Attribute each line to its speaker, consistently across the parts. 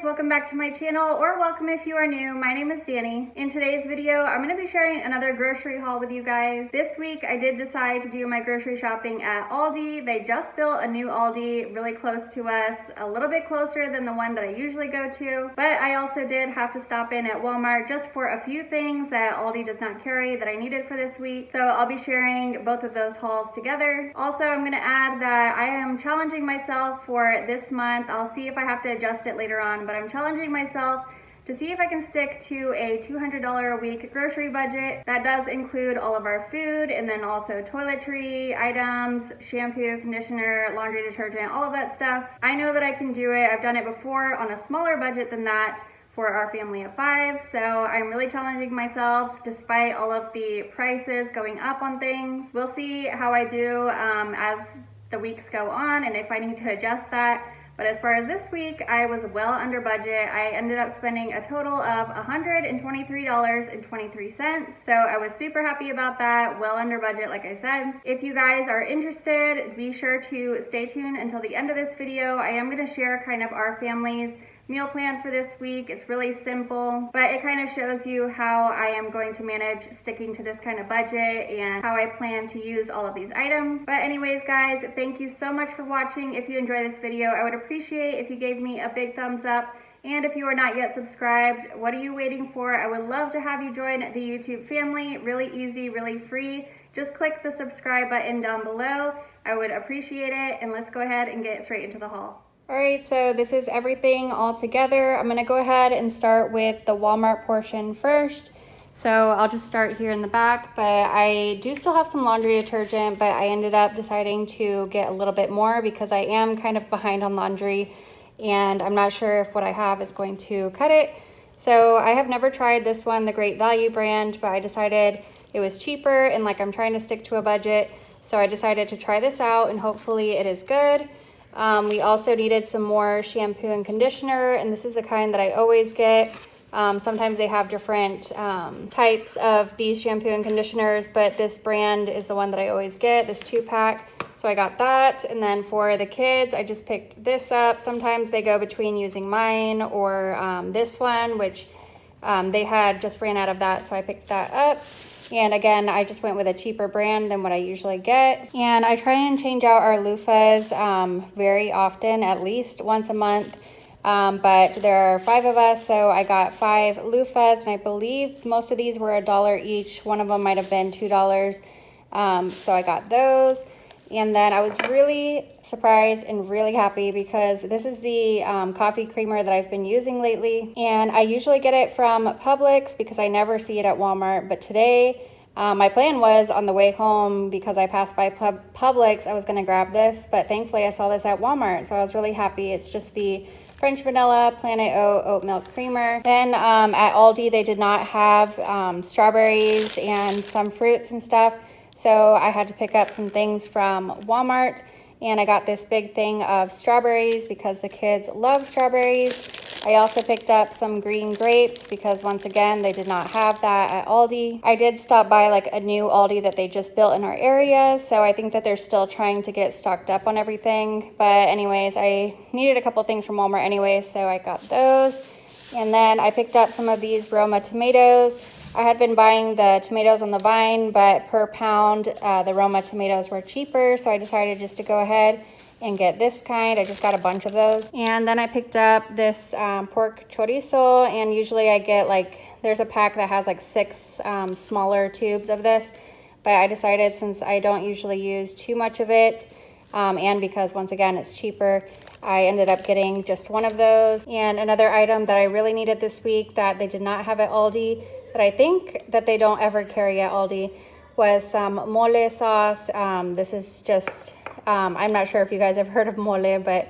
Speaker 1: welcome back to my channel, or welcome if you are new. My name is Dani. In today's video, I'm going to be sharing another grocery haul with you guys. This week, I did decide to do my grocery shopping at Aldi. They just built a new Aldi really close to us, a little bit closer than the one that I usually go to, but I also did have to stop in at Walmart just for a few things that Aldi does not carry that I needed for this week. So I'll be sharing both of those hauls together. Also, I'm going to add that I am challenging myself for this month. I'll see if I have to adjust it later on, but I'm challenging myself to see if I can stick to a $200 a week grocery budget. That does include all of our food and then also toiletry items, shampoo, conditioner, laundry detergent, all of that stuff. I know that I can do it. I've done it before on a smaller budget than that for our family of 5. So I'm really challenging myself despite all of the prices going up on things. We'll see how I do as the weeks go on and if I need to adjust that. But as far as this week, I was well under budget. I ended up spending a total of $123.23. So I was super happy about that, well under budget, like I said. If you guys are interested, be sure to stay tuned until the end of this video. I am gonna share kind of our family's meal plan for this week. It's really simple, but it kind of shows you how I am going to manage sticking to this kind of budget and how I plan to use all of these items. But anyways, guys, thank you so much for watching. If you enjoyed this video, I would appreciate if you gave me a big thumbs up. And if you are not yet subscribed, what are you waiting for? I would love to have you join the YouTube family. Really easy, really free. Just click the subscribe button down below. I would appreciate it. And let's go ahead and get straight into the haul. All right, so this is everything all together. I'm gonna go ahead and start with the Walmart portion first. So I'll just start here in the back, but I do still have some laundry detergent, but I ended up deciding to get a little bit more because I am kind of behind on laundry and I'm not sure if what I have is going to cut it. So I have never tried this one, the Great Value brand, but I decided it was cheaper and like I'm trying to stick to a budget. So I decided to try this out and hopefully it is good. We also needed some more shampoo and conditioner, and this is the kind that I always get. Sometimes they have different types of these shampoo and conditioners, but this brand is the one that I always get, this 2-pack. So I got that, and then for the kids, I just picked this up. Sometimes they go between using mine or this one, which they had just ran out of that, so I picked that up. And again, I just went with a cheaper brand than what I usually get. And I try and change out our loofahs very often, at least once a month. But there are 5 of us, so I got 5 loofahs, and I believe most of these were $1 each. One of them might have been $2. So I got those. And then I was really surprised and really happy because this is the coffee creamer that I've been using lately. And I usually get it from Publix because I never see it at Walmart. But today, my plan was on the way home because I passed by Publix, I was gonna grab this. But thankfully I saw this at Walmart, so I was really happy. It's just the French vanilla Planet O oat milk creamer. Then at Aldi, they did not have strawberries and some fruits and stuff. So I had to pick up some things from Walmart, and I got this big thing of strawberries because the kids love strawberries. I also picked up some green grapes because once again, they did not have that at Aldi. I did stop by like a new Aldi that they just built in our area, so I think that they're still trying to get stocked up on everything. But anyways, I needed a couple things from Walmart anyways, so I got those. And then I picked up some of these Roma tomatoes. I had been buying the tomatoes on the vine, but per pound, the Roma tomatoes were cheaper, so I decided just to go ahead and get this kind. I just got a bunch of those. And then I picked up this pork chorizo, and usually I get like, there's a pack that has like 6 smaller tubes of this, but I decided since I don't usually use too much of it, and because once again, it's cheaper, I ended up getting just one of those. And another item that I really needed this week that they did not have at Aldi, but I think that they don't ever carry at Aldi, was some mole sauce. This is just, I'm not sure if you guys have heard of mole, but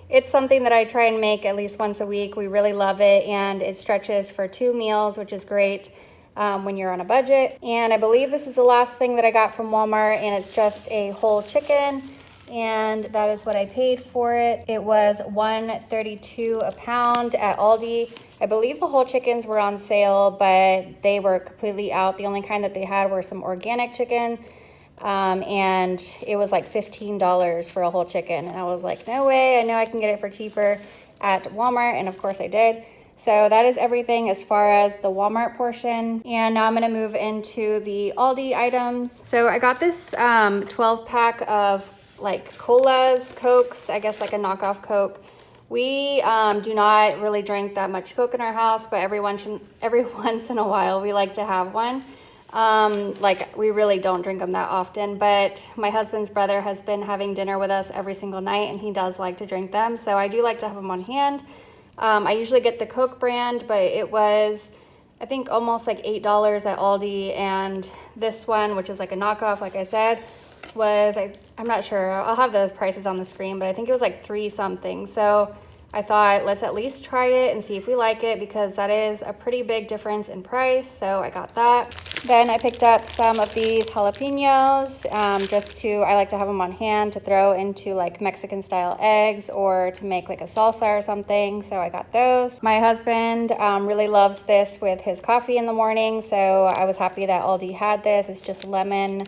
Speaker 1: it's something that I try and make at least once a week. We really love it, and it stretches for 2 meals, which is great when you're on a budget. And I believe this is the last thing that I got from Walmart, and it's just a whole chicken. And that is what I paid for it. It was $1.32 a pound at Aldi. I believe the whole chickens were on sale, but they were completely out. The only kind that they had were some organic chicken. And it was like $15 for a whole chicken. And I was like, no way, I know I can get it for cheaper. at Walmart, and of course I did. So that is everything as far as the Walmart portion. And now I'm gonna move into the Aldi items. So I got this 12 pack of like colas, Cokes, I guess like a knockoff Coke. We do not really drink that much Coke in our house, but every once in a while we like to have one. Like we really don't drink them that often, but my husband's brother has been having dinner with us every single night and he does like to drink them. So I do like to have them on hand. I usually get the Coke brand, but it was, I think, almost like $8 at Aldi. And this one, which is like a knockoff, like I said, was, I'm not sure, I'll have those prices on the screen, but I think it was like $3 something. So I thought, let's at least try it and see if we like it, because that is a pretty big difference in price. So I got that. Then I picked up some of these jalapenos, I like to have them on hand to throw into like Mexican style eggs or to make like a salsa or something. So I got those. My husband really loves this with his coffee in the morning. So I was happy that Aldi had this. It's just lemon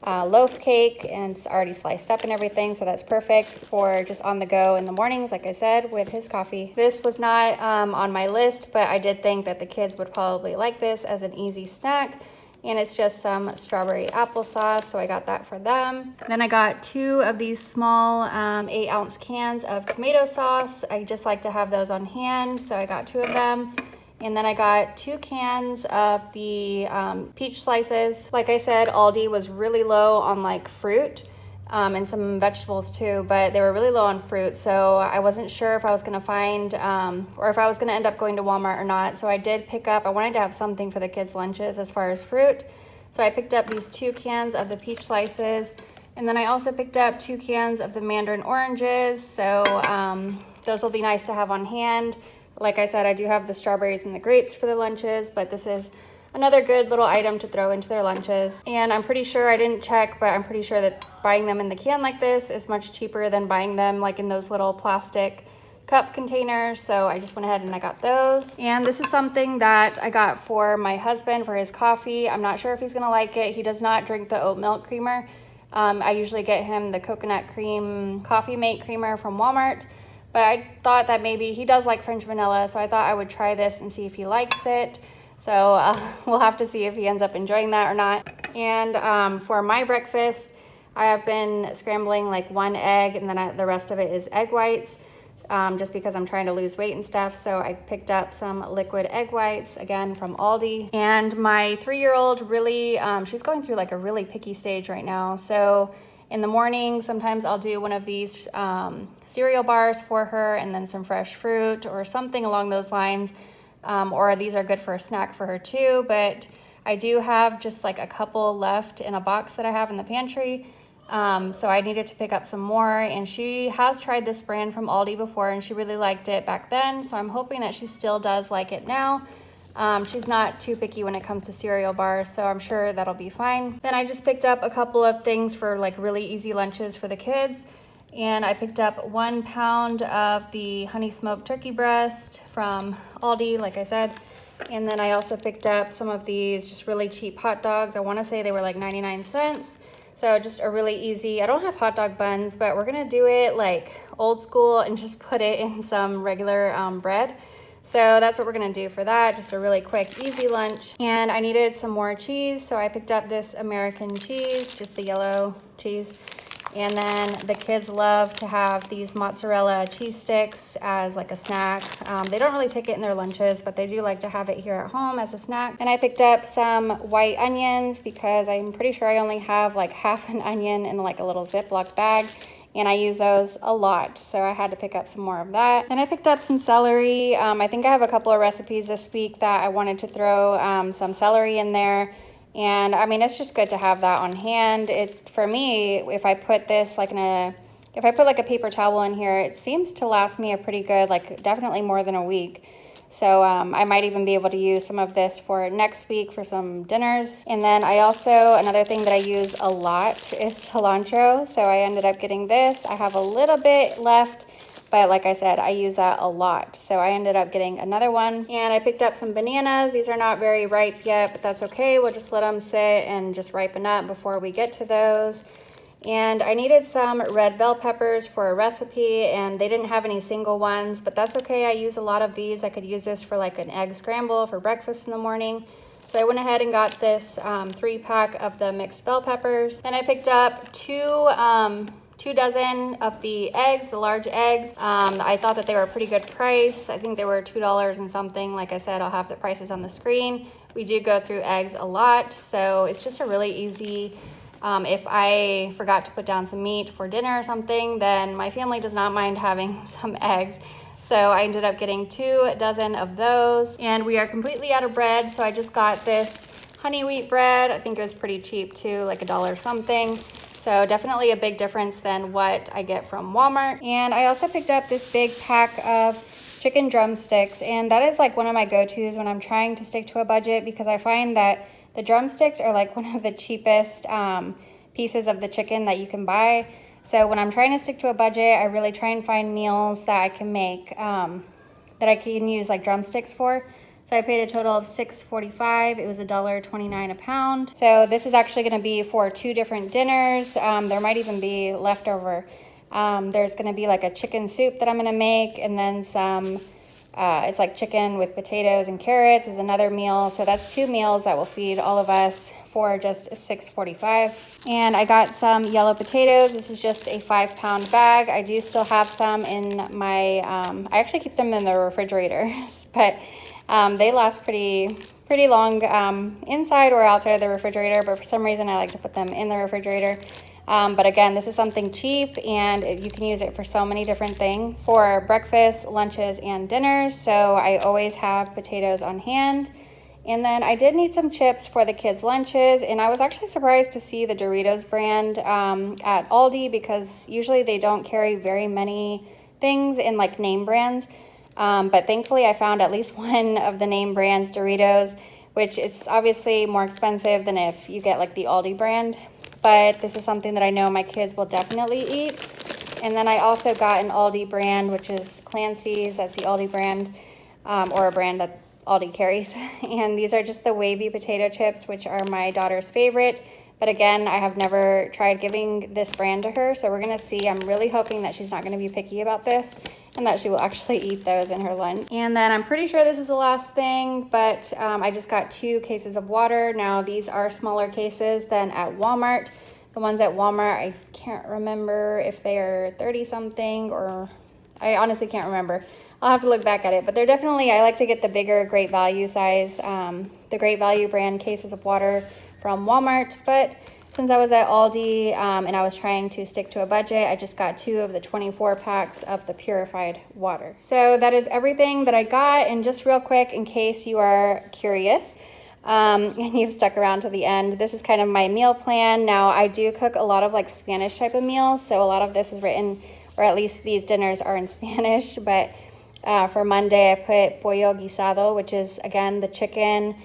Speaker 1: loaf cake and it's already sliced up and everything, so that's perfect for just on the go in the mornings, like I said, with his coffee. This was not on my list, but I did think that the kids would probably like this as an easy snack, and it's just some strawberry applesauce, so I got that for them. Then I got 2 of these small 8-ounce cans of tomato sauce. I just like to have those on hand, so I got 2 of them. And then I got 2 cans of the peach slices. Like I said, Aldi was really low on like fruit and some vegetables too, but they were really low on fruit. So I wasn't sure if I was gonna find or if I was gonna end up going to Walmart or not. So I did pick up, I wanted to have something for the kids' lunches as far as fruit. So I picked up these 2 cans of the peach slices. And then I also picked up 2 cans of the mandarin oranges. So those will be nice to have on hand. Like I said, I do have the strawberries and the grapes for the lunches, but this is another good little item to throw into their lunches. And I'm pretty sure, I didn't check, but I'm pretty sure that buying them in the can like this is much cheaper than buying them like in those little plastic cup containers. So I just went ahead and I got those. And this is something that I got for my husband for his coffee. I'm not sure if he's gonna like it. He does not drink the oat milk creamer. I usually get him the coconut cream coffee mate creamer from Walmart. But I thought that maybe he does like French vanilla, so I thought I would try this and see if he likes it. So we'll have to see if he ends up enjoying that or not. And for my breakfast, I have been scrambling like 1 egg, and then the rest of it is egg whites, just because I'm trying to lose weight and stuff. So I picked up some liquid egg whites, again from Aldi. And my 3-year-old really, she's going through like a really picky stage right now. So in the morning, sometimes I'll do one of these cereal bars for her and then some fresh fruit or something along those lines. Or these are good for a snack for her too, but I do have just like a couple left in a box that I have in the pantry. So I needed to pick up some more, and she has tried this brand from Aldi before and she really liked it back then. So I'm hoping that she still does like it now. She's not too picky when it comes to cereal bars, so I'm sure that'll be fine. Then I just picked up a couple of things for like really easy lunches for the kids. And I picked up 1 pound of the honey smoked turkey breast from Aldi, like I said. And then I also picked up some of these just really cheap hot dogs. I want to say they were like 99 cents. So just a really easy, I don't have hot dog buns, but we're gonna do it like old school and just put it in some regular bread. So that's what we're gonna do for that, just a really quick, easy lunch. And I needed some more cheese, so I picked up this American cheese, just the yellow cheese. And then the kids love to have these mozzarella cheese sticks as like a snack. They don't really take it in their lunches, but they do like to have it here at home as a snack. And I picked up some white onions because I'm pretty sure I only have like half an onion in like a little Ziploc bag. And I use those a lot, so I had to pick up some more of that. Then I picked up some celery. I think I have a couple of recipes this week that I wanted to throw some celery in there. And I mean, it's just good to have that on hand. For me, if I put this like if I put like a paper towel in here, it seems to last me a pretty good, like definitely more than a week. So I might even be able to use some of this for next week for some dinners. And then I also, another thing that I use a lot is cilantro. So I ended up getting this. I have a little bit left, but like I said, I use that a lot. So I ended up getting another one. And I picked up some bananas. These are not very ripe yet, but that's okay. We'll just let them sit and just ripen up before we get to those. And I needed some red bell peppers for a recipe, and they didn't have any single ones, but that's okay. I use a lot of these. I could use this for like an egg scramble for breakfast in the morning. So I went ahead and got this 3-pack of the mixed bell peppers. Then I picked up two dozen of the eggs, the large eggs. I thought that they were a pretty good price. I think they were $2 and something. Like I said, I'll have the prices on the screen. We do go through eggs a lot, so it's just a really easy, if I forgot to put down some meat for dinner or something, then my family does not mind having some eggs. So I ended up getting 2 dozen of those, and we are completely out of bread. So I just got this honey wheat bread. I think it was pretty cheap too, like $1 something. So definitely a big difference than what I get from Walmart. And I also picked up this big pack of chicken drumsticks, and that is like one of my go-tos when I'm trying to stick to a budget, because I find that the drumsticks are like one of the cheapest pieces of the chicken that you can buy. So when I'm trying to stick to a budget, I really try and find meals that I can make, that I can use like drumsticks for. So I paid a total of $6.45. It was $1.29 a pound. So this is actually gonna be for 2 different dinners. There might even be leftover. There's gonna be like a chicken soup that I'm gonna make, and then some, it's like chicken with potatoes and carrots is another meal. So that's 2 meals that will feed all of us for just $6.45. And I got some yellow potatoes. This is just a 5-pound bag. I do still have some in my, I actually keep them in the refrigerator, but they last pretty long inside or outside of the refrigerator, but for some reason I like to put them in the refrigerator. But again, this is something cheap, and you can use it for so many different things, for breakfast, lunches, and dinners. So I always have potatoes on hand. And then I did need some chips for the kids' lunches, and I was actually surprised to see the Doritos brand at Aldi, because usually they don't carry very many things in like name brands. But thankfully I found at least one of the name brands Doritos, which it's obviously more expensive than if you get like the Aldi brand. But this is something that I know my kids will definitely eat. And then I also got an Aldi brand, which is Clancy's. That's the Aldi brand, or a brand that Aldi carries. And these are just the wavy potato chips, which are my daughter's favorite. But again, I have never tried giving this brand to her, so we're gonna see. I'm really hoping that she's not gonna be picky about this, and that she will actually eat those in her lunch. And then I'm pretty sure this is the last thing, but I just got 2 cases of water. Now these are smaller cases than at Walmart. The ones at Walmart, I can't remember if they are 30 something, or I honestly can't remember. I'll have to look back at it, but they're definitely, I like to get the bigger Great Value size, the Great Value brand cases of water from Walmart. But since I was at Aldi and I was trying to stick to a budget, I just got 2 of the 24 packs of the purified water. So that is everything that I got. And just real quick, in case you are curious and you've stuck around to the end, this is kind of my meal plan. Now I do cook a lot of like Spanish type of meals, so a lot of this is written, or at least these dinners are in Spanish. But for Monday I put pollo guisado, which is again the chicken,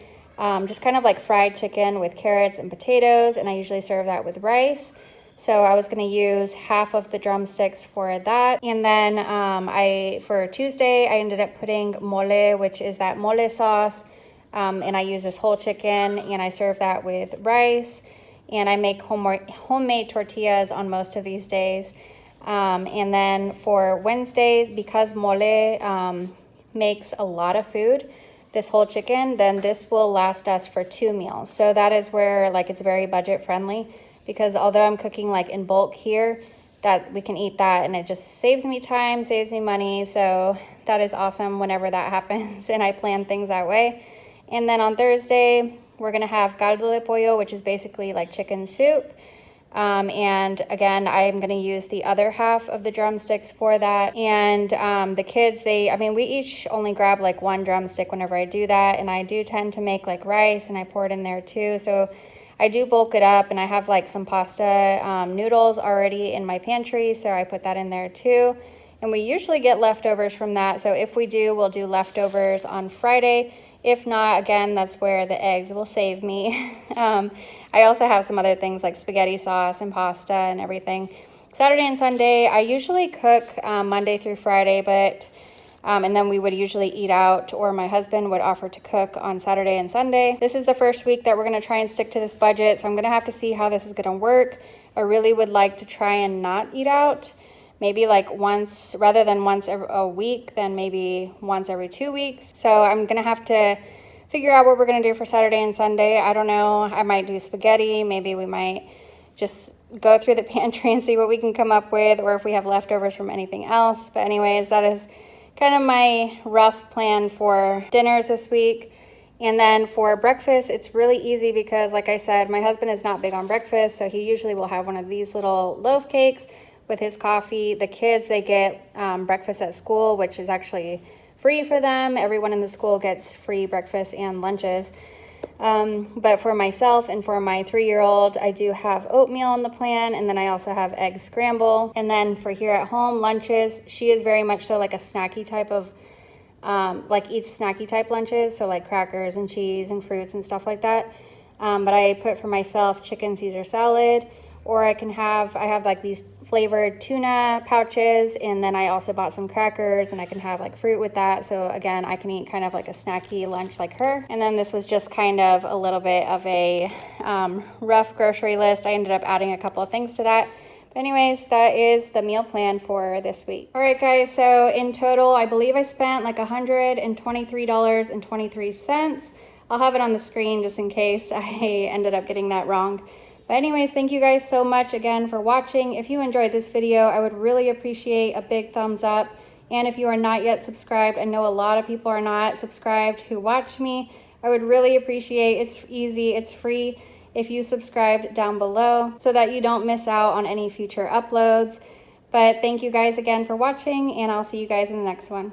Speaker 1: just kind of like fried chicken with carrots and potatoes, and I usually serve that with rice. So I was going to use half of the drumsticks for that. And then for Tuesday I ended up putting mole, which is that mole sauce, and I use this whole chicken, and I serve that with rice. And I make homemade tortillas on most of these days. And then for Wednesdays, because mole makes a lot of food, this whole chicken, then this will last us for 2 meals. So that is where like it's very budget friendly, because although I'm cooking like in bulk here, that we can eat that, and it just saves me time, saves me money. So that is awesome whenever that happens, and I plan things that way. And then on Thursday, we're gonna have caldo de pollo, which is basically like chicken soup. And again, I'm going to use the other half of the drumsticks for that. And the kids, we each only grab like 1 drumstick whenever I do that. And I do tend to make like rice, and I pour it in there too. So I do bulk it up, and I have like some pasta noodles already in my pantry, so I put that in there too. And we usually get leftovers from that. So if we do, we'll do leftovers on Friday. If not, again, that's where the eggs will save me. I also have some other things like spaghetti sauce and pasta and everything. Saturday and Sunday, I usually cook Monday through Friday, but and then we would usually eat out, or my husband would offer to cook on Saturday and Sunday. This is the first week that we're gonna try and stick to this budget, so I'm gonna have to see how this is gonna work. I really would like to try and not eat out. Maybe like once, rather than once a week, then maybe once every 2 weeks. So I'm gonna have to figure out what we're gonna do for Saturday and Sunday. I don't know, I might do spaghetti. Maybe we might just go through the pantry and see what we can come up with, or if we have leftovers from anything else. But anyways, that is kind of my rough plan for dinners this week. And then for breakfast, it's really easy because, like I said, my husband is not big on breakfast, so he usually will have one of these little loaf cakes with his coffee. The kids, they get breakfast at school, which is actually free for them. Everyone in the school gets free breakfast and lunches. But for myself and for my 3-year-old, I do have oatmeal on the plan, and then I also have egg scramble. And then for here at home, lunches, she is very much so like a snacky type of like eats snacky type lunches, so like crackers and cheese and fruits and stuff like that. But I put for myself chicken Caesar salad, or I have like these flavored tuna pouches, and then I also bought some crackers, and I can have like fruit with that. So again, I can eat kind of like a snacky lunch like her. And then this was just kind of a little bit of a rough grocery list. I ended up adding a couple of things to that. Anyways, that is the meal plan for this week. All right, guys, so in total, I believe I spent like $123.23. I'll have it on the screen just in case I ended up getting that wrong. But anyways, thank you guys so much again for watching. If you enjoyed this video, I would really appreciate a big thumbs up. And if you are not yet subscribed, I know a lot of people are not subscribed who watch me. I would really appreciate, it's easy, it's free, if you subscribed down below so that you don't miss out on any future uploads. But thank you guys again for watching, and I'll see you guys in the next one.